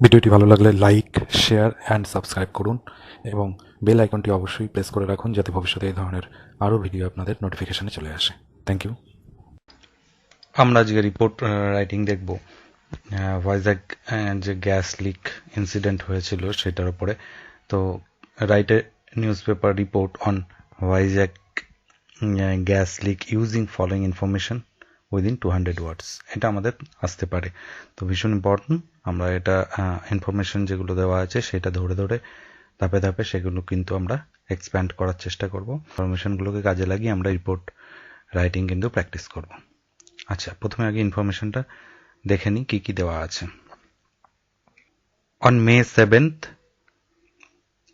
ভিডিওটি ভালো লাগলে লাইক, শেয়ার অ্যান্ড সাবস্ক্রাইব করুন এবং বেল আইকনটি অবশ্যই প্রেস করে রাখুন যাতে ভবিষ্যতে এই ধরনের আরও ভিডিও আপনাদের নোটিফিকেশনে চলে আসে। Thank you. আমরা আজকে রিপোর্ট রাইটিং দেখব ভাইজ্যাগ যে গ্যাস লিক ইনসিডেন্ট হয়েছিল সেটার উপরে। তো write a news paper report on Vizag gas leak using following information within 200 ওয়ার্ডস। এটা আমাদের আসতে পারে, তো ভীষণ ইম্পর্টেন্ট। আমরা এটা ইনফরমেশন যেগুলো দেওয়া আছে সেটা ধরে ধরে ধাপে ধাপে সেগুলো কিন্তু আমরা এক্সপ্যান্ড করার চেষ্টা করব। ইনফরমেশনগুলোকে কাজে লাগিয়ে আমরা রিপোর্ট রাইটিং কিন্তু প্র্যাকটিস করব। আচ্ছা, প্রথমে আগে ইনফরমেশনটা দেখে নিই কি কি দেওয়া আছে। On May 7th,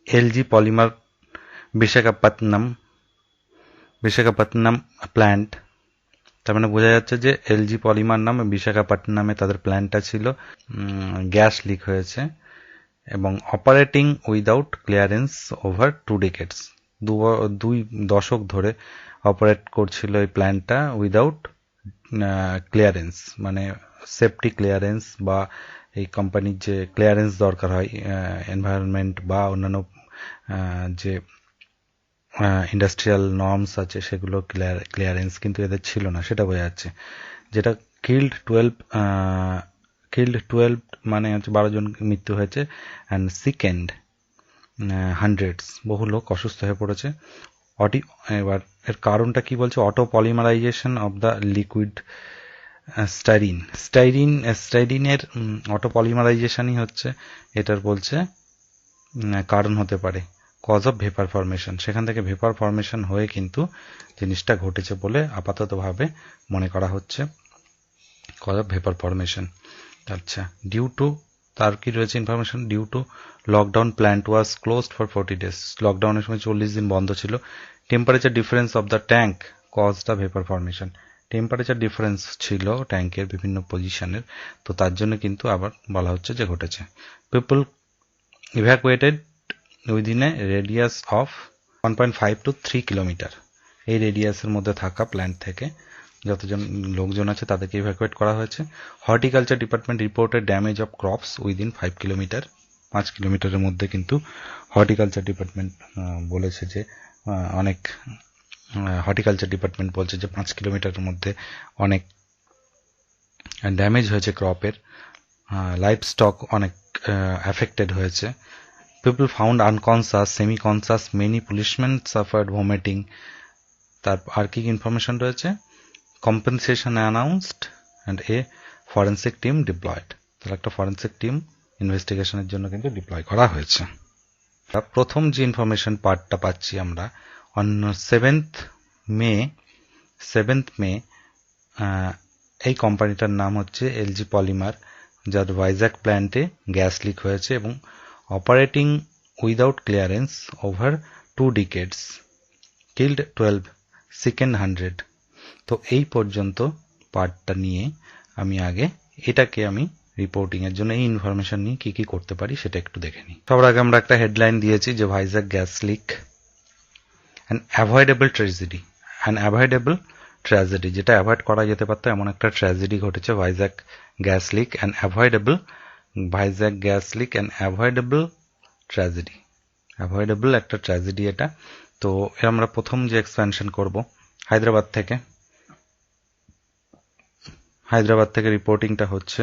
LG Polymer Visakhapatnam plant, তার মানে বোঝা যাচ্ছে যে এলজি পলিমার নামে বিশাখাপত্তনমে তাদের প্ল্যান্টটা ছিল, গ্যাস লিক হয়েছে এবং operating without clearance over 2 decades, 2 দশক ধরে অপারেট করছিল এই প্ল্যান্টটা উইদাউট ক্লিয়ারেন্স, মানে সেফটি ক্লিয়ারেন্স বা এই কোম্পানির যে ক্লিয়ারেন্স দরকার হয় এনভায়রনমেন্ট বা অন্যান্য যে ইন্ডাস্ট্রিয়াল নর্মস আছে সেগুলো ক্লিয়ারেন্স কিন্তু এদের ছিল না, সেটা বোঝা যাচ্ছে। যেটা কিল্ড 12 মানে হচ্ছে 12 জন মৃত্যু হয়েছে অ্যান্ড সিকেন্ড হান্ড্রেডস, বহু লোক অসুস্থ হয়ে পড়েছে। এবার এর কারণটা কি বলছে? Auto polymerisation of the liquid স্টাইরিনের অটো পলিমারাইজেশনই হচ্ছে এটার বলছে কারণ হতে পারে। কজ অফ ভেপার ফর্মেশন, সেখান থেকে ভেপার ফর্মেশন হয়ে কিন্তু জিনিসটা ঘটেছে বলে আপাততভাবে মনে করা হচ্ছে, কজ অফ ভেপার ফর্মেশন। আচ্ছা, ডিউ টু, তার কি রয়েছে information? Due to lockdown plant was closed for 40 days, লকডাউনের সময় 40 দিন বন্ধ ছিল। Temperature difference of the tank cause the vapour formation, temperature difference ছিল ট্যাঙ্কের বিভিন্ন পজিশনের, তো তার জন্য কিন্তু আবার বলা হচ্ছে যে ঘটেছে। People evacuated within a radius of 1.5 to 3 kilometre, এই রেডিয়াসের মধ্যে থাকা প্ল্যান্ট থেকে যতজন লোকজন আছে তাদেরকে ইভ্যাকুয়েট করা হয়েছে। Horticulture department reported damage of crops within 5 kilometre, 5 কিলোমিটারের মধ্যে কিন্তু হর্টিকালচার ডিপার্টমেন্ট বলেছে যে অনেক, হর্টিকালচার ডিপার্টমেন্ট বলছে যে 5 কিলোমিটারের মধ্যে অনেক ড্যামেজ হয়েছে ক্রপের, লাইফ স্টক অনেক অ্যাফেক্টেড হয়েছে। People found unconscious, semi-conscious, many policemen suffered vomiting. তার আর কি ইনফরমেশন রয়েছে? Compensation announced and a forensic team diploid, তাহলে একটা ফরেন্সিক টিম ইনভেস্টিগেশনের জন্য কিন্তু ডিপ্লয় করা হয়েছে। প্রথম যে ইনফরমেশন পার্টটা পাচ্ছি আমরা, অন 7th May এই কোম্পানিটার নাম হচ্ছে এলজি পলিমার, যার ভাইজ্যাগ প্ল্যান্টে গ্যাস লিক হয়েছে এবং operating without clearance over 2 decades, killed 12, সিকেন্ড 100। তো এই পর্যন্ত পার্টটা নিয়ে আমি আগে এটাকে আমি রিপোর্টিং এর জন্য এই ইনফরমেশন নিয়ে কি কি করতে পারি সেটা একটু দেখে নিই। সবার আগে আমরা একটা হেডলাইন দিয়েছি যে Vizag gas leak an avoidable tragedy, যেটা অ্যাভয়েড করা যেতে পারতো এমন একটা ট্র্যাজেডি ঘটেছে। Vizag gas leak an avoidable tragedy একটা ট্র্যাজেডি এটা। তো আমরা প্রথম যে এক্সপ্যানশন করব হায়দ্রাবাদ থেকে রিপোর্টিংটা হচ্ছে,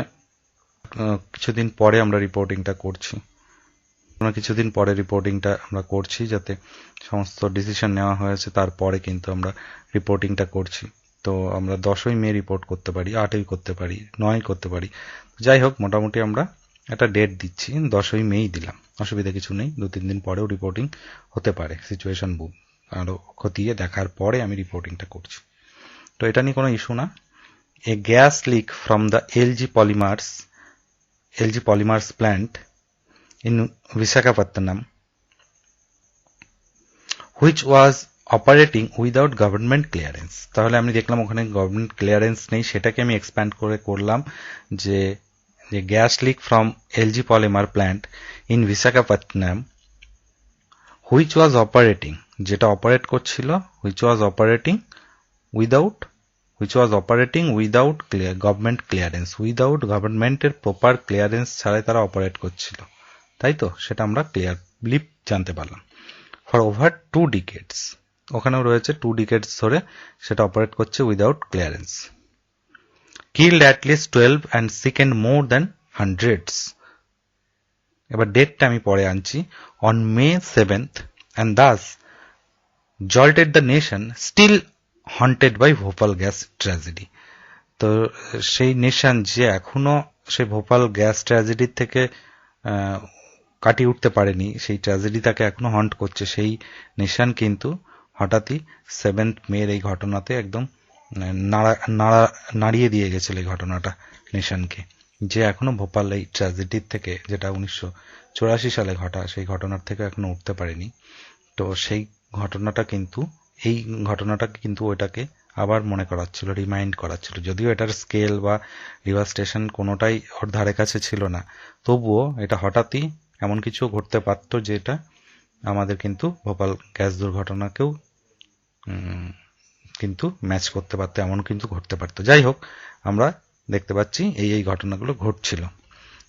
কিছুদিন পরে আমরা রিপোর্টিংটা করছি, যাতে সমস্ত ডিসিশন নেওয়া হয়েছে তারপরে কিন্তু আমরা রিপোর্টিংটা করছি। তো আমরা 10ই মে রিপোর্ট করতে পারি, 8ই করতে পারি, 9ই করতে পারি, যাই হোক মোটামুটি আমরা একটা ডেট দিচ্ছি, 10ই মেই দিলাম, অসুবিধা কিছু নেই। 2-3 দিন পরেও রিপোর্টিং হতে পারে, সিচুয়েশন আরো খতিয়ে দেখার পরে আমি রিপোর্টিংটা করছি, তো এটা নিয়ে কোনো ইস্যু না। A gas leak from the LG Polymers plant in Visakhapatnam, which was operating without government clearance. তাহলে আমি দেখলাম ওখানে গভর্নমেন্ট ক্লিয়ারেন্স নেই, সেটাকে আমি এক্সপ্যান্ড করলাম যে gas leak from LG Polymer plant in Visakhapatnam, which was operating, যেটা অপারেট করছিল, which was operating without which was operating without government clearance, without গভর্নমেন্টের প্রপার ক্লিয়ারেন্স ছাড়াই তারা অপারেট করছিল, তাই তো? সেটা আমরা ক্লিয়ারলি জানতে পারলাম। ফর ওভার 2 decades, ওখানেও রয়েছে 2 decades ধরে সেটা অপারেট করছে without clearance. Killed at least 12 and sickened more than hundreds। এবার ডেটটা আমি পরে আনছি। On May 7th and thus jolted the nation, still haunted by Bhopal gas tragedy. তো সেই নেশন যে এখনো সেই ভোপাল গ্যাস ট্র্যাজেডির থেকে কাটিয়ে উঠতে পারেনি, সেই ট্র্যাজেডি তাকে এখনো হন্ট করছে, সেই নেশন কিন্তু হঠাৎই 7th May এই ঘটনাতে একদম নাড়িয়ে দিয়ে গেছিল এই ঘটনাটা নেশনকে, যে এখনো ভোপাল এই ট্র্যাজেডির থেকে, যেটা 1984 সালে ঘটা, সেই ঘটনার থেকে এখনো উঠতে পারেনি। তো সেই ঘটনাটা কিন্তু, এই ঘটনাটাকে কিন্তু ওটাকে আবার মনে করাচ্ছিল, রিমাইন্ড করাচ্ছিল। যদিও এটার স্কেল বা ডিভাস্টেশন কোনোটাই ওর ধারে কাছে ছিল না, তবুও এটা হঠাৎই এমন কিছু ঘটতে পারতো যেটা আমাদের কিন্তু ভোপাল গ্যাস দুর্ঘটনাকেও কিন্তু ম্যাচ করতে পারতো, এমন কিন্তু ঘটতে পারতো। যাই হোক, আমরা দেখতে পাচ্ছি এই ঘটনাগুলো ঘটছিল।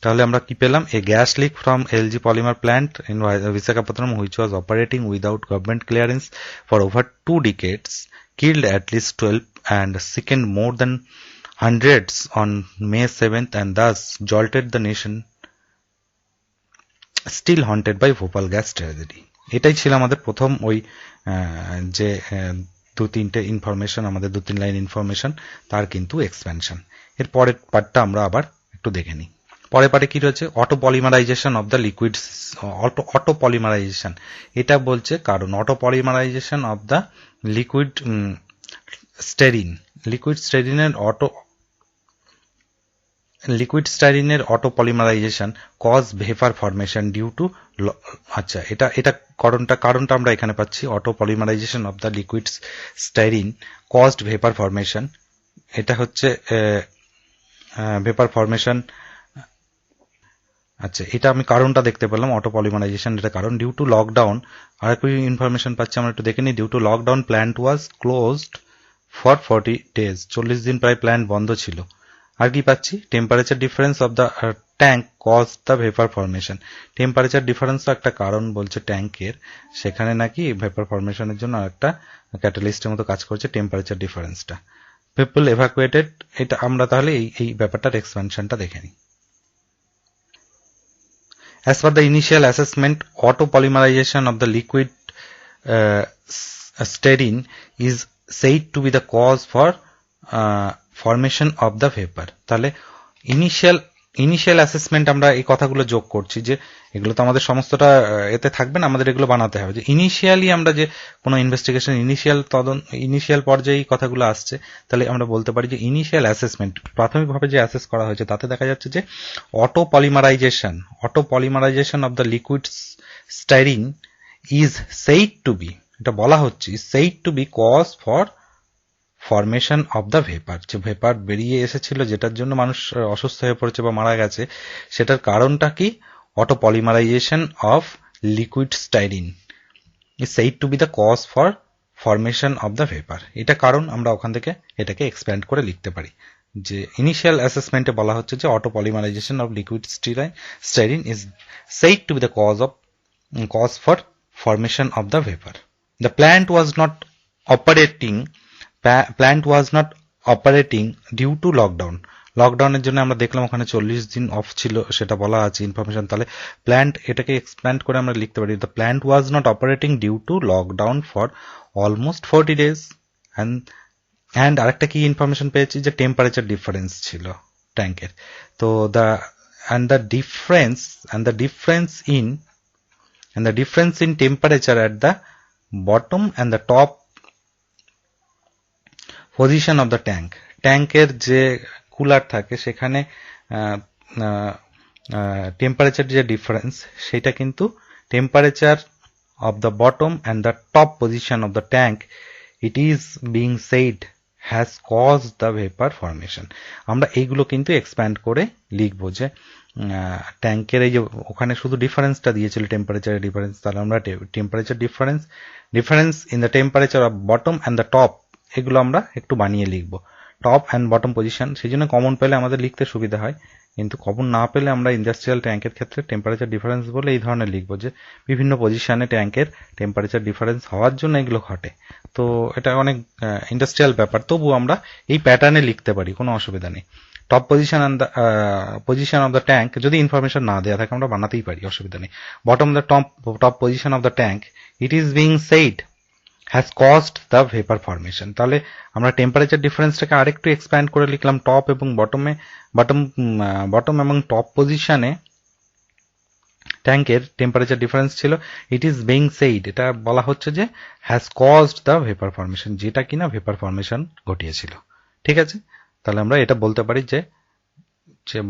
তাহলে আমরা কি পেলাম? A gas leak from LG Polymer plant in Visakhapatnam, which was operating without government clearance for over 2 decades, killed at least 12 and sickened more than hundreds on May 7th and thus jolted the nation, still haunted by Bhopal gas tragedy. এটাই ছিল আমাদের প্রথম ওই যে 2-3টে information, আমাদের 2-3 line information, তার কিন্তু expansion. এর পরের পার্টটা আমরা আবার একটু দেখে নিই। পরে পারে কি রয়েছে? Auto polymerisation of the liquid, auto polymerization. এটা বলছে কারণ auto polymerisation of the liquid styrene, liquid স্টেরিনের auto polymerization cause vapour formation due to, আচ্ছা এটা কারণটা আমরা এখানে পাচ্ছি। Auto polymerisation of the liquid styrene caused vapour formation, এটা হচ্ছে ভেপার ফরমেশন। আচ্ছা, এটা আমি কারণটা দেখতে পেলাম, অটো পলিমারাইজেশন এটা কারণ। ডিউ টু লকডাউন, আর একটু ইনফরমেশন পাচ্ছি আমরা, একটু দেখে নিই। Due to lockdown plant was closed for 40 days, 40 দিন প্রায় প্ল্যান্ট বন্ধ ছিল। আর কি পাচ্ছি? Temperature difference of the tank cause the vapour formation. Temperature ডিফারেন্সও একটা কারণ বলছে ট্যাঙ্কের, সেখানে নাকি ভেপার ফরমেশনের জন্য একটা ক্যাটালিস্টের মতো কাজ করছে টেম্পারেচার ডিফারেন্সটা। পিপল এভাকুয়েটেড, এটা আমরা তাহলে এই ব্যাপারটার এক্সপেনশনটা দেখে নিই। As per the initial assessment, auto polymerization of the liquid stearine is said to be the cause for formation of the vapor. তাহলে ইনিশিয়াল অ্যাসেসমেন্ট আমরা এই কথাগুলো যোগ করছি, যে এগুলো তো আমাদের সমস্তটা এতে থাকবে না, আমাদের এগুলো বানাতে হবে। যে ইনিশিয়ালি আমরা যে কোনো ইনভেস্টিগেশন, ইনিশিয়াল পর্যায়ে এই কথাগুলো আসছে, তাহলে আমরা বলতে পারি যে ইনিশিয়াল অ্যাসেসমেন্ট, প্রাথমিকভাবে যে অ্যাসেস করা হয়েছে তাতে দেখা যাচ্ছে যে auto polymerisation of the liquid styrene is said to be, এটা বলা হচ্ছে said to be cause for formation of the vapour. যে ভেপার বেরিয়ে এসেছিল, যেটার জন্য মানুষ অসুস্থ হয়ে পড়েছে বা মারা গেছে, সেটার কারণটা কি? Auto polymerisation of liquid styrene is said to be the cause for formation of the vapour. এটা কারণ, আমরা ওখান থেকে এটাকে এক্সপ্যান্ড করে লিখতে পারি যে ইনিশিয়াল অ্যাসেসমেন্টে বলা হচ্ছে যে auto polymerisation of liquid styrene is said to be the cause for formation of the vapour. The plant was not operating due to lockdown. লকডাউনের জন্য আমরা দেখলাম ওখানে 40 দিন অফ ছিল, সেটা বলা আছে ইনফরমেশন। তাহলে প্ল্যান্ট, এটাকে এক্সপ্যান্ড করে আমরা লিখতে পারি the plant was not operating due to lockdown for almost 40 days। And আরেকটা কি ইনফরমেশন পেয়েছি, যে টেম্পারেচার ডিফারেন্স ছিল ট্যাঙ্কের। তো the difference in temperature at the bottom and the top position of the tank, ট্যাঙ্কের যে কুলার থাকে সেখানে টেম্পারেচার যে ডিফারেন্স, সেটা কিন্তু temperature of the bottom and the top position of the tank, it is being said has cause the vapour formation. আমরা এইগুলো কিন্তু এক্সপ্যান্ড করে লিখবো যে ট্যাঙ্কের এই যে ওখানে শুধু ডিফারেন্সটা দিয়েছিল, টেম্পারেচারের ডিফারেন্স, তাহলে আমরা temperature difference in the temperature of bottom and the top, এগুলো আমরা একটু বানিয়ে লিখবো। টপ অ্যান্ড বটম পজিশন, সেই জন্য কমন পেলে আমাদের লিখতে সুবিধা হয়, কিন্তু কমন না পেলে আমরা ইন্ডাস্ট্রিয়াল ট্যাঙ্কের ক্ষেত্রে টেম্পারেচার ডিফারেন্স বলে এই ধরনের লিখবো যে বিভিন্ন পজিশনে ট্যাঙ্কের টেম্পারেচার ডিফারেন্স হওয়ার জন্য এগুলো ঘটে। তো এটা অনেক ইন্ডাস্ট্রিয়াল ব্যাপার, তবু আমরা এই প্যাটার্নে লিখতে পারি, কোনো অসুবিধা নেই। Top position and the position of the tank যদি ইনফরমেশন না দেওয়া থাকে আমরা বানাতেই পারি, অসুবিধা নেই। Bottom the top position of the tank, it is being said has caused the vapour formation. তাহলে আমরা টেম্পারেচার ডিফারেন্সটাকে আরেকটু এক্সপ্যান্ড করে লিখলাম, টপ এবং বটম এবং টপ পজিশনে ট্যাঙ্কের টেম্পারেচার ডিফারেন্স ছিল, ইট ইজ বিং সেইড, এটা বলা হচ্ছে যে has caused the vapour formation, যেটা কিনা ভেপার ফর্মেশন ঘটিয়েছিল। ঠিক আছে, তাহলে আমরা এটা বলতে পারি যে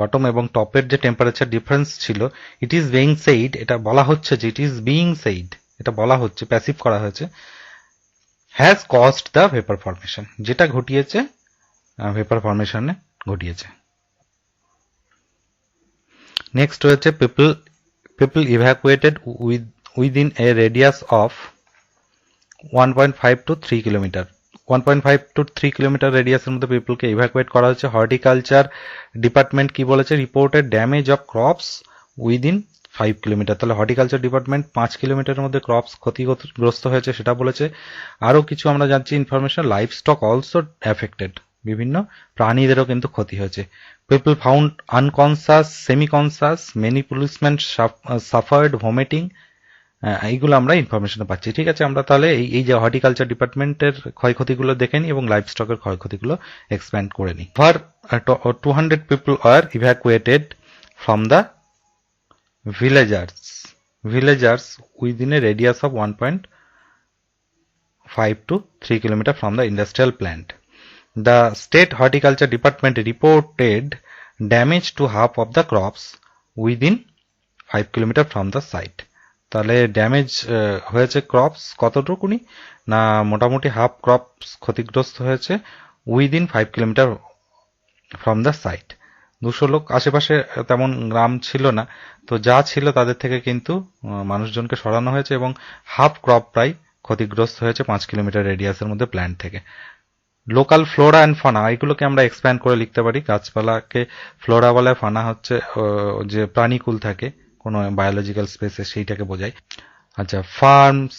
বটম এবং টপের যে টেম্পারেচার ডিফারেন্স ছিল, ইট ইজ বিং সেইড, এটা বলা হচ্ছে যে ইট ইজ বিং সেইড, এটা বলা হচ্ছে, প্যাসিভ করা হয়েছে, has caused the vapour formation, যেটা ঘটিয়েছে ভেপার ফর্মেশনে ঘটিয়েছে। নেক্সট হচ্ছে people evacuated within a radius of 1.5 to 3 kilometre. 1.5 to 3 kilometre রেডিয়াসের মধ্যে পিপলকে ইভ্যাকুয়েট করা হচ্ছে। হর্টিকালচার ডিপার্টমেন্ট কি বলেছে, reported damage of crops within 5 kilometre. তাহলে হর্টিকালচার ডিপার্টমেন্ট 5 কিলোমিটারের মধ্যে ক্রপস ক্ষতিগ্রস্ত হয়েছে সেটা বলেছে। আরও কিছু আমরা জানছি information, life stock also affected, বিভিন্ন প্রাণীদেরও কিন্তু ক্ষতি হয়েছে। People found unconscious, semi conscious, many policeman suffered vomiting, এইগুলো আমরা ইনফরমেশন পাচ্ছি। ঠিক আছে, আমরা তাহলে এই যে হর্টিকালচার ডিপার্টমেন্টের ক্ষয়ক্ষতিগুলো দেখে নিই এবং লাইফ স্টকের ক্ষয়ক্ষতিগুলো এক্সপ্যান্ড করে নিই। Over 200 people are evacuated from the villagers within a radius of 1.5 to 3 kilometer from the industrial plant. The state horticulture department reported damage to half of the crops within 5 kilometer from the site. তাহলে damage হয়েছে crops কতটুকুনি না, মোটামুটি half crops ক্ষতিগ্রস্ত হয়েছে within 5 kilometre from the site. 200 লোক, আশেপাশে তেমন গ্রাম ছিল না, তো যা ছিল তাদের থেকে কিন্তু মানুষজনকে সরানো হয়েছে এবং হাফ ক্রপ প্রায় ক্ষতিগ্রস্ত হয়েছে 5 কিলোমিটার রেডিয়াসের মধ্যে প্ল্যান্ট থেকে। লোকাল ফ্লোরা অ্যান্ড ফানা, এগুলোকে আমরা এক্সপ্যান্ড করে লিখতে পারি। গাছপালাকে ফ্লোরা বলে, ফানা হচ্ছে যে প্রাণীকুল থাকে কোনো বায়োলজিক্যাল স্পেসে, সেইটাকে বোঝায়। আচ্ছা, farms,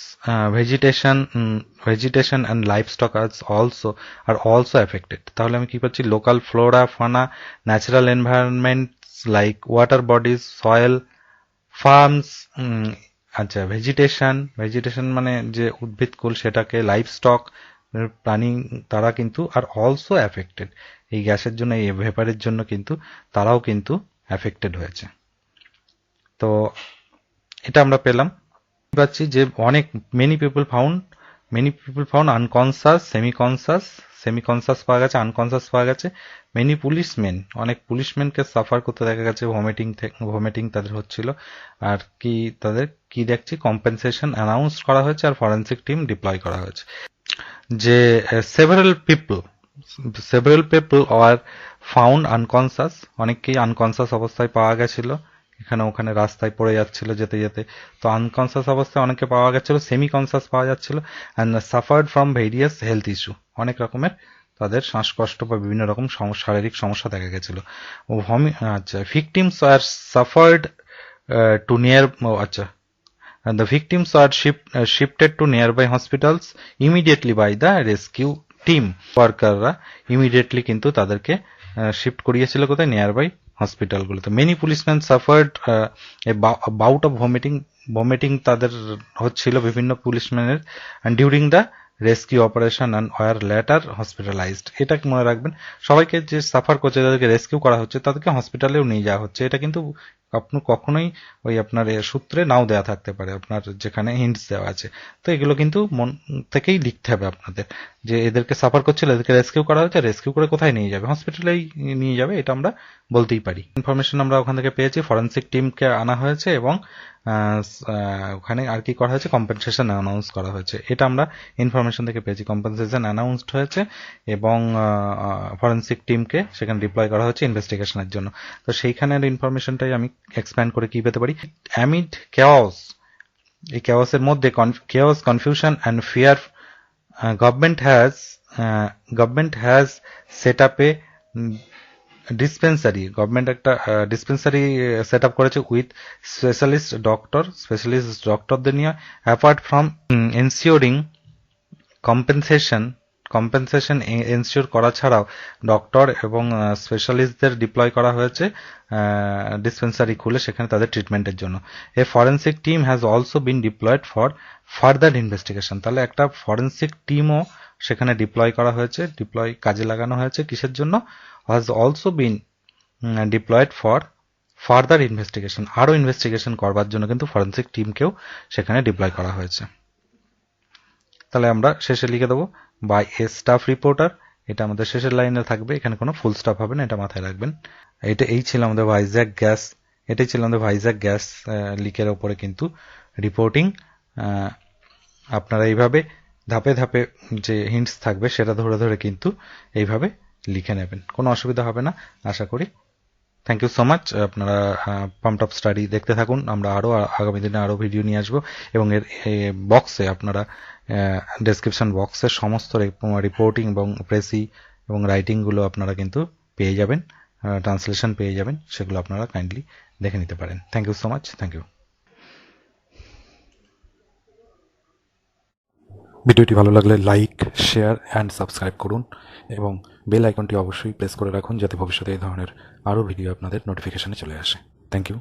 vegetation and livestock are also affected. তাহলে আমি কি পাচ্ছি, local flora, fauna, natural environments like water bodies, soil, farms, আচ্ছা ভেজিটেশন মানে যে উদ্ভিদকুল সেটাকে, লাইফ স্টক প্রাণী তারা কিন্তু আর অলসো এফেক্টেড, এই গ্যাসের জন্য, এই ভেপারের জন্য কিন্তু তারাও কিন্তু এফেক্টেড হয়েছে। তো এটা আমরা পেলাম, পাচ্ছি যে অনেক many people found unconscious, semi conscious পাওয়া গেছে, আনকনসাস পাওয়া গেছে। মেনি পুলিশম্যান, অনেক পুলিশম্যানকে সাফার করতে দেখা গেছে, ভমিটিং তাদের হচ্ছিল। আর তাদের কি দেখছি, কম্পেনসেশন অ্যানাউন্স করা হয়েছে আর ফরেন্সিক টিম ডিপ্লয় করা হয়েছে। যে several people are found unconscious, অনেককেই আনকনসাস অবস্থায় পাওয়া গেছিল, এখানে ওখানে রাস্তায় পড়ে যাচ্ছিল যেতে যেতে, তো আনকনসাস অবস্থায় অনেকে পাওয়া গেছিল, সেমি কনসাস পাওয়া যাচ্ছিল। And suffered from various health issue, অনেক রকমের তাদের শ্বাসকষ্ট বা বিভিন্ন রকম শারীরিক সমস্যা দেখা গেছিল। আচ্ছা, ভিকটিমস আর সাফার্ড টু নিয়ার, আচ্ছা, the victims are shifted to nearby hospitals immediately by the rescue team. ওয়ার্কাররা ইমিডিয়েটলি কিন্তু তাদেরকে শিফট করিয়েছিল কোথায়, নিয়ারবাই হসপিটালগুলোতে। Many policeman suffered a bout of vomiting তাদের হচ্ছিল বিভিন্ন পুলিশম্যানের, and during the rescue operation and were later hospitalized. এটা মনে রাখবেন, সবাইকে যে সাফার করছে, যাদেরকে রেস্কিউ করা হচ্ছে তাদেরকে হসপিটালেও নিয়ে যাওয়া হচ্ছে। এটা কিন্তু আপনি কখনোই ওই আপনার সূত্রে নাও দেওয়া থাকতে পারে, আপনার যেখানে হিন্টস দেওয়া আছে। তো এগুলো কিন্তু মন থেকেই লিখতে হবে আপনাদের, যে এদেরকে সাফার করছিল, এদেরকে রেস্কিউ করা হচ্ছে, রেস্কিউ করে কোথায় নিয়ে যাবে, হসপিটালেই নিয়ে যাবে, এটা আমরা বলতেই পারি। ইনফরমেশন আমরা ওখান থেকে পেয়েছি, ফরেন্সিক টিমকে আনা হয়েছে এবং ওখানে আর কি করা হয়েছে, কম্পেনসেশন অ্যানাউন্স করা হয়েছে। এটা আমরা ইনফরমেশন থেকে পেয়েছি, কম্পেনসেশন অ্যানাউন্সড হয়েছে এবং ফরেন্সিক টিমকে সেখানে ডিপ্লয় করা হয়েছে ইনভেস্টিগেশনের জন্য। তো সেইখানের ইনফরমেশনটাই আমি এক্সপ্যান্ড করে কি পেতে পারি, অ্যামিড কেওস, এই কেওসের মধ্যে chaos, confusion and fear, government has government has set up A dispensary, government একটা ডিসপেন্সারি সেট আপ করেছে উইথ স্পেশালিস্ট ডক্টরদের নিয়ে। Apart from ensuring compensation ensure করা ছাড়াও ডক্টর এবং স্পেশালিস্টদের ডিপ্লয় করা হয়েছে ডিসপেন্সারি খুলে সেখানে তাদের ট্রিটমেন্টের জন্য। A forensic team has also been deployed for further investigation, তাহলে একটা ফরেন্সিক টিমও সেখানে ডিপ্লয় করা হয়েছে, কাজে লাগানো হয়েছে কিসের জন্য? Has also been deployed for further investigation, আরও ইনভেস্টিগেশন করবার জন্য কিন্তু ফরেন্সিক টিমকেও সেখানে ডিপ্লয় করা হয়েছে। তাহলে আমরা শেষে লিখে দেবো বাই এ স্টাফ রিপোর্টার, এটা আমাদের শেষের লাইনে থাকবে, এখানে কোনো ফুল স্টপ হবে না, এটা মাথায় রাখবেন। এই ছিল আমাদের এটাই ছিল আমাদের ভাইজ্যাক গ্যাস লিকের ওপরে কিন্তু রিপোর্টিং। আপনারা এইভাবে ধাপে ধাপে যে হিন্টস থাকবে সেটা ধরে ধরে কিন্তু এইভাবে লিখে নেবেন, কোনো অসুবিধা হবে না আশা করি। Thank you so much. আপনারা পাম্প টপ স্টাডি দেখতে থাকুন, আমরা আরও আগামী দিনে আরও ভিডিও নিয়ে আসবো এবং এর বক্সে আপনারা ডেসক্রিপশন বক্সে সমস্ত রিপোর্টিং এবং প্রেসি এবং রাইটিংগুলো আপনারা কিন্তু পেয়ে যাবেন, ট্রান্সলেশন পেয়ে যাবেন, সেগুলো আপনারা কাইন্ডলি দেখে নিতে পারেন। Thank you so much, thank you. ভিডিওটি ভালো লাগলে লাইক, শেয়ার অ্যান্ড সাবস্ক্রাইব করুন এবং বেল আইকনটি অবশ্যই প্রেস করে রাখুন যাতে ভবিষ্যতে এই ধরনের আরও ভিডিও আপনাদের নোটিফিকেশনে চলে আসে। Thank you.